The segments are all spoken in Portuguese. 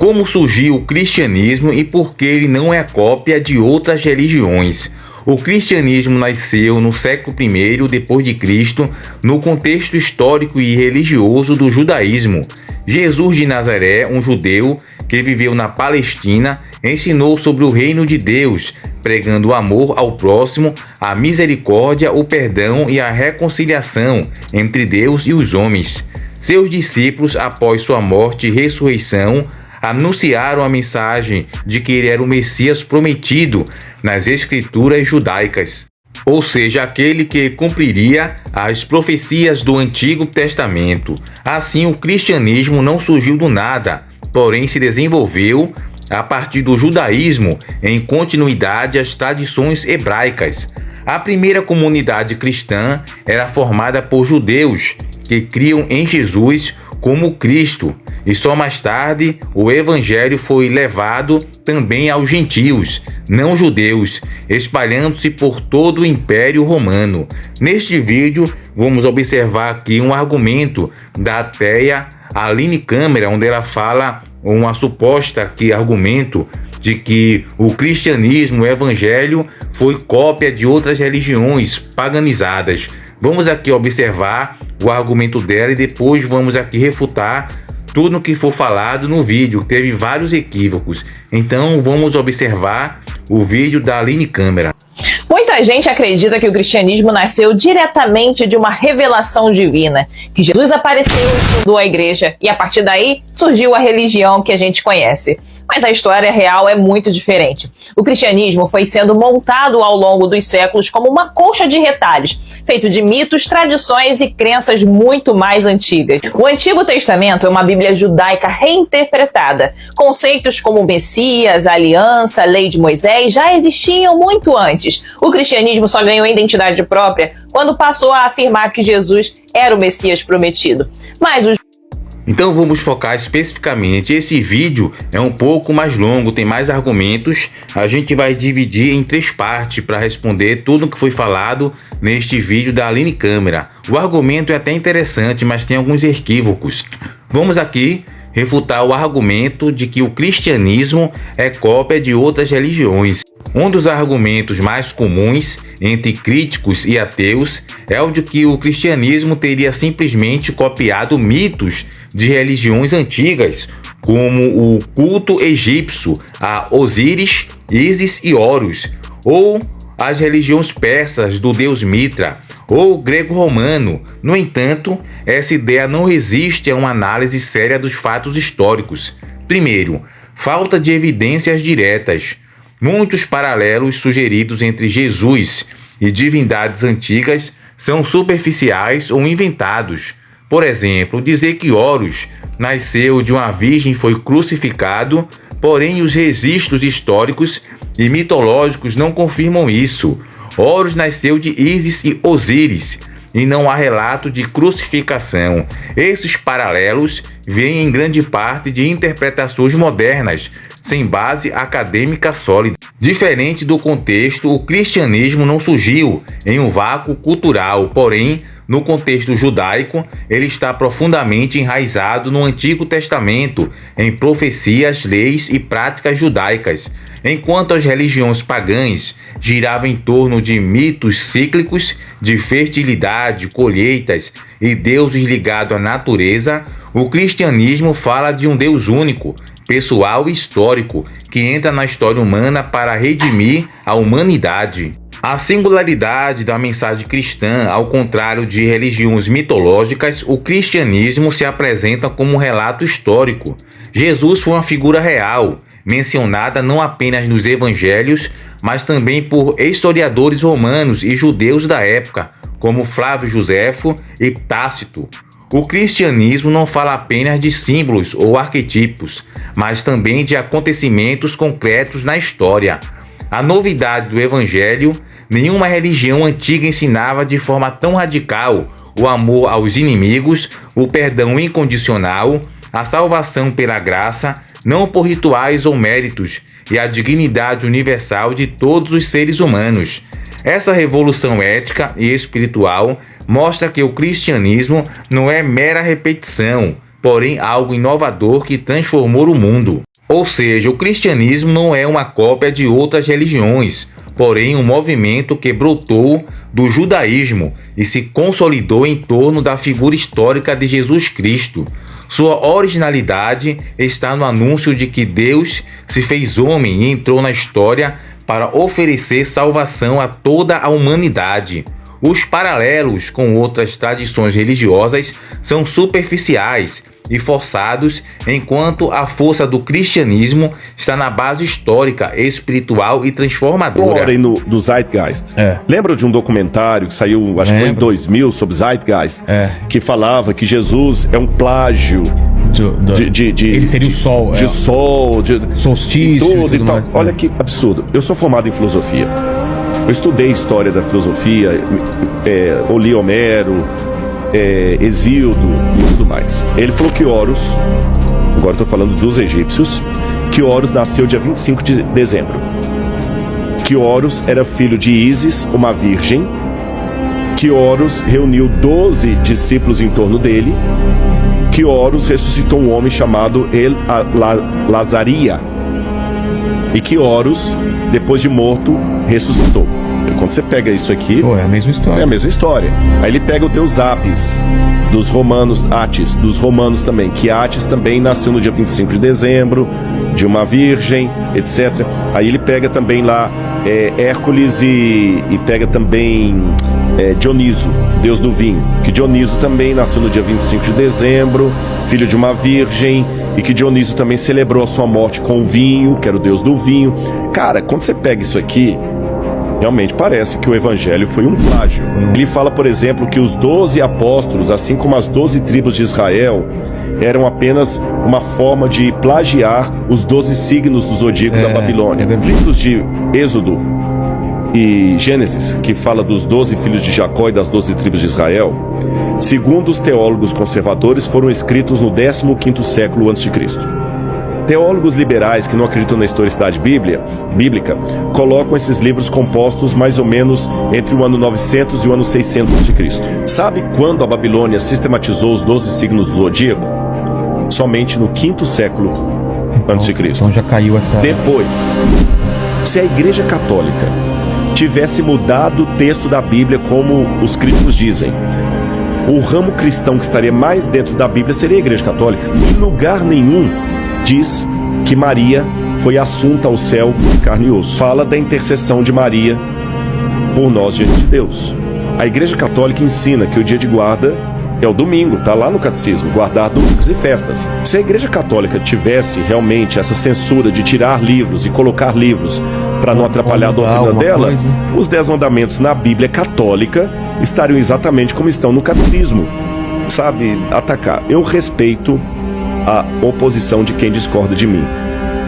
Como surgiu o cristianismo e por que ele não é cópia de outras religiões. O cristianismo nasceu no século I d.C., no contexto histórico e religioso do judaísmo. Jesus de Nazaré, um judeu que viveu na Palestina, ensinou sobre o reino de Deus, pregando o amor ao próximo, a misericórdia, o perdão e a reconciliação entre Deus e os homens. Seus discípulos, após sua morte e ressurreição, anunciaram a mensagem de que ele era o Messias prometido nas escrituras judaicas, ou seja, aquele que cumpriria as profecias do Antigo Testamento. Assim, o cristianismo não surgiu do nada, porém se desenvolveu a partir do judaísmo em continuidade às tradições hebraicas. A primeira comunidade cristã era formada por judeus que criam em Jesus como Cristo, e só mais tarde o evangelho foi levado também aos gentios, não judeus, espalhando-se por todo o Império Romano. Neste vídeo vamos observar aqui um argumento da ateia Aline Câmara, onde ela fala uma suposta argumento de que o cristianismo, o evangelho, foi cópia de outras religiões paganizadas. Vamos aqui observar o argumento dela e depois vamos aqui refutar tudo o que for falado no vídeo. Teve vários equívocos, então vamos observar o vídeo da Aline Câmara. Muita gente acredita que o cristianismo nasceu diretamente de uma revelação divina, que Jesus apareceu e fundou a igreja, e a partir daí surgiu a religião que a gente conhece. Mas a história real é muito diferente. O cristianismo foi sendo montado ao longo dos séculos como uma colcha de retalhos, feito de mitos, tradições e crenças muito mais antigas. O Antigo Testamento é uma Bíblia judaica reinterpretada. Conceitos como Messias, aliança, lei de Moisés já existiam muito antes. O cristianismo só ganhou identidade própria quando passou a afirmar que Jesus era o Messias prometido. Então vamos focar especificamente. Esse vídeo é um pouco mais longo, tem mais argumentos. A gente vai dividir em 3 partes para responder tudo o que foi falado neste vídeo da Aline Câmara. O argumento é até interessante, mas tem alguns equívocos. Vamos aqui refutar o argumento de que o cristianismo é cópia de outras religiões. Um dos argumentos mais comuns entre críticos e ateus é o de que o cristianismo teria simplesmente copiado mitos de religiões antigas, como o culto egípcio a Osíris, Ísis e Horus, ou as religiões persas do deus Mitra, ou grego-romano. No entanto, essa ideia não resiste a uma análise séria dos fatos históricos. Primeiro, falta de evidências diretas. Muitos paralelos sugeridos entre Jesus e divindades antigas são superficiais ou inventados. Por exemplo, dizer que Horus nasceu de uma virgem e foi crucificado, porém os registros históricos e mitológicos não confirmam isso. Horus nasceu de Ísis e Osíris, e não há relato de crucificação. Esses paralelos vêm em grande parte de interpretações modernas, sem base acadêmica sólida. Diferente do contexto, o cristianismo não surgiu em um vácuo cultural, porém, no contexto judaico, ele está profundamente enraizado no Antigo Testamento, em profecias, leis e práticas judaicas. Enquanto as religiões pagãs giravam em torno de mitos cíclicos de fertilidade, colheitas e deuses ligados à natureza, o cristianismo fala de um Deus único, pessoal e histórico, que entra na história humana para redimir a humanidade. A singularidade da mensagem cristã, ao contrário de religiões mitológicas, o cristianismo se apresenta como um relato histórico. Jesus foi uma figura real, mencionada não apenas nos evangelhos, mas também por historiadores romanos e judeus da época, como Flávio Joséfo e Tácito. O cristianismo não fala apenas de símbolos ou arquetipos, mas também de acontecimentos concretos na história. A novidade do evangelho, nenhuma religião antiga ensinava de forma tão radical o amor aos inimigos, o perdão incondicional, a salvação pela graça, não por rituais ou méritos, e a dignidade universal de todos os seres humanos. Essa revolução ética e espiritual mostra que o cristianismo não é mera repetição, porém algo inovador que transformou o mundo. Ou seja, o cristianismo não é uma cópia de outras religiões, porém um movimento que brotou do judaísmo e se consolidou em torno da figura histórica de Jesus Cristo. Sua originalidade está no anúncio de que Deus se fez homem e entrou na história para oferecer salvação a toda a humanidade. Os paralelos com outras tradições religiosas são superficiais e forçados, enquanto a força do cristianismo está na base histórica, espiritual e transformadora. Agora aí no Zeitgeist. Lembra de um documentário que saiu, acho que foi em 2000, sobre Zeitgeist? Que falava que Jesus é um plágio ele seria o sol. De sol, de solstício tudo e tal. Mais. Olha que absurdo. Eu sou formado em filosofia. Eu estudei história da filosofia, li Homero, Hesíodo e tudo mais. Ele falou que Horus, agora estou falando dos egípcios, que Horus nasceu dia 25 de dezembro. Que Horus era filho de Ísis, uma virgem. Que Horus reuniu 12 discípulos em torno dele. Que Horus ressuscitou um homem chamado Lazaria. E que Horus, depois de morto, ressuscitou. Quando você pega isso aqui... é a mesma história. É a mesma história. Aí ele pega o deus Apis, dos romanos, Atis, dos romanos também, que Atis também nasceu no dia 25 de dezembro, de uma virgem, etc. Aí ele pega também lá Hércules e pega também Dioniso, deus do vinho, que Dioniso também nasceu no dia 25 de dezembro, filho de uma virgem, e que Dioniso também celebrou a sua morte com o vinho, que era o deus do vinho. Cara, quando você pega isso aqui, realmente parece que o evangelho foi um plágio. Ele fala, por exemplo, que os 12 apóstolos, assim como as 12 tribos de Israel, eram apenas uma forma de plagiar os 12 signos do zodíaco da Babilônia. Os livros de Êxodo e Gênesis, que fala dos 12 filhos de Jacó e das 12 tribos de Israel, segundo os teólogos conservadores, foram escritos no 15º século a.C. Teólogos liberais que não acreditam na historicidade bíblica colocam esses livros compostos mais ou menos entre o ano 900 e o ano 600 a.C. Sabe quando a Babilônia sistematizou os 12 signos do zodíaco? Somente no 5º século a.C. Então já caiu essa... Depois, se a Igreja Católica tivesse mudado o texto da Bíblia como os críticos dizem, o ramo cristão que estaria mais dentro da Bíblia seria a Igreja Católica. Em lugar nenhum diz que Maria foi assunta ao céu de carne e osso. Fala da intercessão de Maria por nós diante de Deus. A Igreja Católica ensina que o dia de guarda é o domingo, tá lá no catecismo, guardar domingos e festas. Se a Igreja Católica tivesse realmente essa censura de tirar livros e colocar livros para não atrapalhar a doutrina dela, os 10 mandamentos na Bíblia católica estariam exatamente como estão no catecismo. Sabe, atacar. Eu respeito a oposição de quem discorda de mim,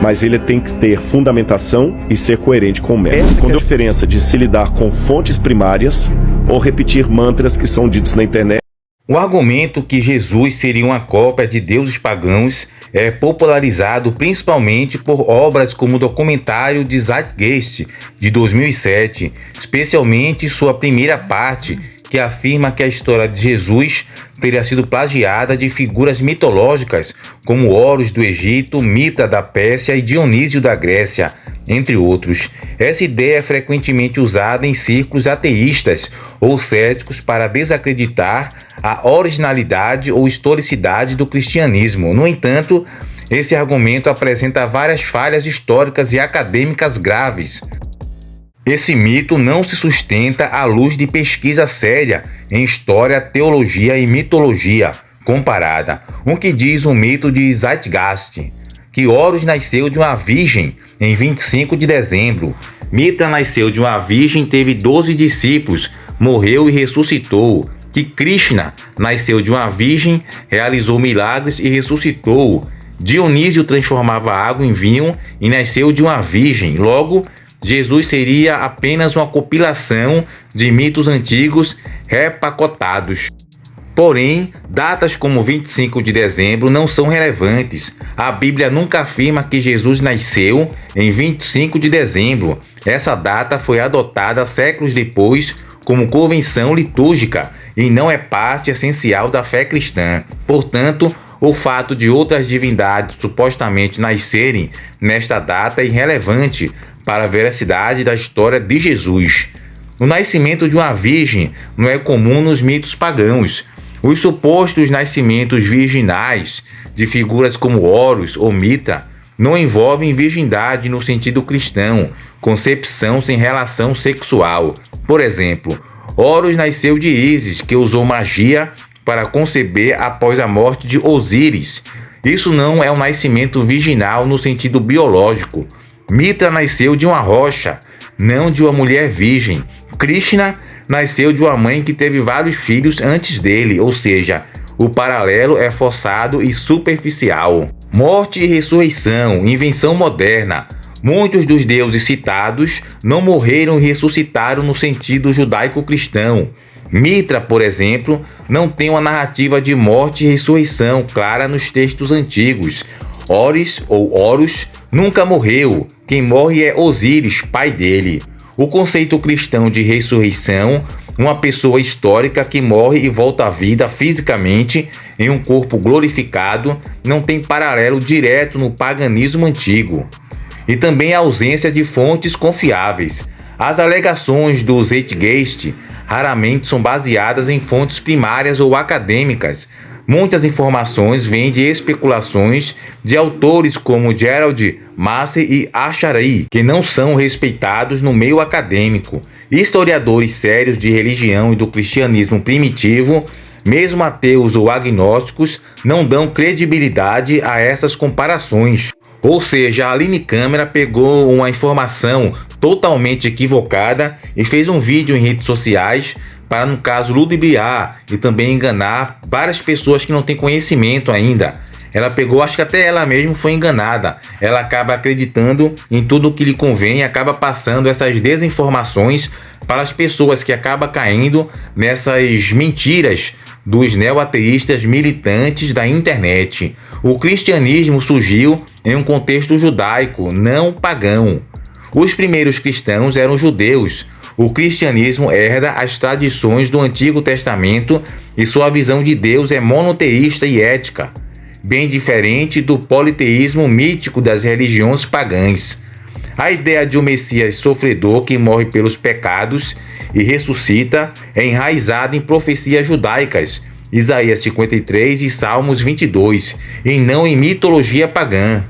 mas ele tem que ter fundamentação e ser coerente com o método. Essa é a diferença de se lidar com fontes primárias ou repetir mantras que são ditos na internet. O argumento que Jesus seria uma cópia de deuses pagãos é popularizado principalmente por obras como o documentário de Zeitgeist de 2007, especialmente sua primeira parte, que afirma que a história de Jesus teria sido plagiada de figuras mitológicas como Horus do Egito, Mitra da Pérsia e Dionísio da Grécia, entre outros. Essa ideia é frequentemente usada em círculos ateístas ou céticos para desacreditar a originalidade ou historicidade do cristianismo. No entanto, esse argumento apresenta várias falhas históricas e acadêmicas graves. Esse mito não se sustenta à luz de pesquisa séria em história, teologia e mitologia comparada. O que diz o mito de Zeitgeist? Que Horus nasceu de uma virgem em 25 de dezembro. Mitra nasceu de uma virgem, teve 12 discípulos, morreu e ressuscitou. Que Krishna nasceu de uma virgem, realizou milagres e ressuscitou. Dionísio transformava água em vinho e nasceu de uma virgem. Logo, Jesus seria apenas uma compilação de mitos antigos repacotados. Porém, datas como 25 de dezembro não são relevantes. A Bíblia nunca afirma que Jesus nasceu em 25 de dezembro. Essa data foi adotada séculos depois como convenção litúrgica e não é parte essencial da fé cristã. Portanto, O fato de outras divindades supostamente nascerem nesta data é irrelevante para a veracidade da história de Jesus. O nascimento de uma virgem não é comum nos mitos pagãos. Os supostos nascimentos virginais de figuras como Horus ou Mitra não envolvem virgindade no sentido cristão, concepção sem relação sexual. Por exemplo, Horus nasceu de Ísis, que usou magia para conceber após a morte de Osíris. Isso não é um nascimento virginal no sentido biológico. Mitra nasceu de uma rocha, não de uma mulher virgem. Krishna nasceu de uma mãe que teve vários filhos antes dele, ou seja, o paralelo é forçado e superficial. Morte e ressurreição, invenção moderna. Muitos dos deuses citados não morreram e ressuscitaram no sentido judaico-cristão. Mitra, por exemplo, não tem uma narrativa de morte e ressurreição clara nos textos antigos. Horus ou Horus nunca morreu. Quem morre é Osíris, pai dele. O conceito cristão de ressurreição, uma pessoa histórica que morre e volta à vida fisicamente em um corpo glorificado, não tem paralelo direto no paganismo antigo. E também a ausência de fontes confiáveis. As alegações do Zeitgeist raramente são baseadas em fontes primárias ou acadêmicas. Muitas informações vêm de especulações de autores como Gerald Massey e Acharya, que não são respeitados no meio acadêmico. Historiadores sérios de religião e do cristianismo primitivo, mesmo ateus ou agnósticos, não dão credibilidade a essas comparações. Ou seja, a Aline Câmara pegou uma informação totalmente equivocada e fez um vídeo em redes sociais para, no caso, ludibriar e também enganar várias pessoas que não têm conhecimento ainda. Ela pegou, acho que até ela mesma foi enganada. Ela acaba acreditando em tudo o que lhe convém e acaba passando essas desinformações para as pessoas, que acabam caindo nessas mentiras dos neo-ateístas militantes da internet. O cristianismo surgiu em um contexto judaico, não pagão. Os primeiros cristãos eram judeus. O cristianismo herda as tradições do Antigo Testamento e sua visão de Deus é monoteísta e ética, bem diferente do politeísmo mítico das religiões pagãs. A ideia de um Messias sofredor que morre pelos pecados e ressuscita é enraizada em profecias judaicas, Isaías 53 e Salmos 22, e não em mitologia pagã.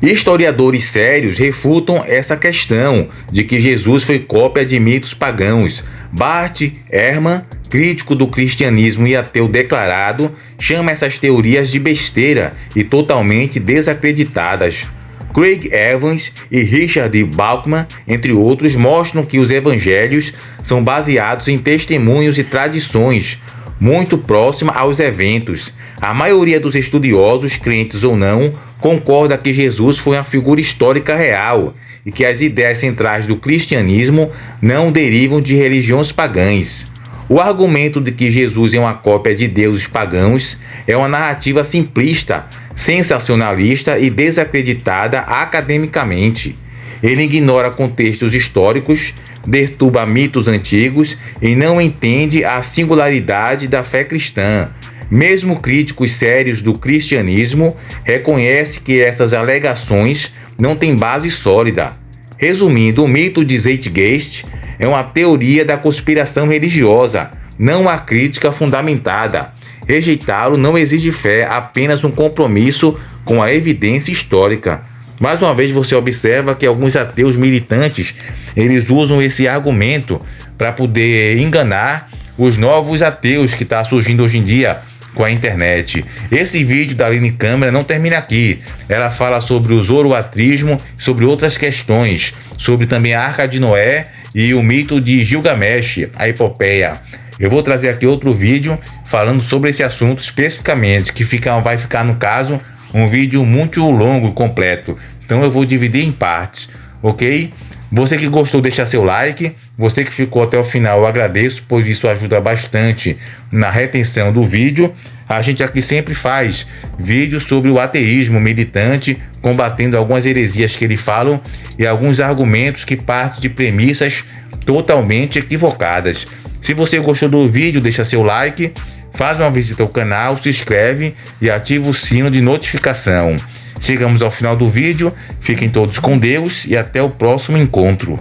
Historiadores sérios refutam essa questão de que Jesus foi cópia de mitos pagãos. Bart Ehrman, crítico do cristianismo e ateu declarado, chama essas teorias de besteira e totalmente desacreditadas. Craig Evans e Richard Bauckham, entre outros, mostram que os evangelhos são baseados em testemunhos e tradições, muito próxima aos eventos. A maioria dos estudiosos, crentes ou não, concorda que Jesus foi uma figura histórica real e que as ideias centrais do cristianismo não derivam de religiões pagãs. O argumento de que Jesus é uma cópia de deuses pagãos é uma narrativa simplista, sensacionalista e desacreditada academicamente. Ele ignora contextos históricos, deturpa mitos antigos e não entende a singularidade da fé cristã. Mesmo críticos sérios do cristianismo reconhecem que essas alegações não têm base sólida. Resumindo, o mito de Zeitgeist é uma teoria da conspiração religiosa, não uma crítica fundamentada. Rejeitá-lo não exige fé, apenas um compromisso com a evidência histórica. Mais uma vez você observa que alguns ateus militantes, eles usam esse argumento para poder enganar os novos ateus que estão surgindo hoje em dia com a internet. Esse vídeo da Aline Câmara não termina aqui. Ela fala sobre o zoroatrismo, sobre outras questões, sobre também a Arca de Noé e o mito de Gilgamesh, a epopeia. Eu vou trazer aqui outro vídeo falando sobre esse assunto especificamente, que vai ficar, no caso, um vídeo muito longo e completo. Então eu vou dividir em partes, ok? Você que gostou, deixa seu like. Você que ficou até o final, eu agradeço, pois isso ajuda bastante na retenção do vídeo. A gente aqui sempre faz vídeos sobre o ateísmo militante, combatendo algumas heresias que eles falam e alguns argumentos que partem de premissas totalmente equivocadas. Se você gostou do vídeo, deixa seu like. faz uma visita ao canal, se inscreve e ativa o sino de notificação. Chegamos ao final do vídeo, fiquem todos com Deus e até o próximo encontro.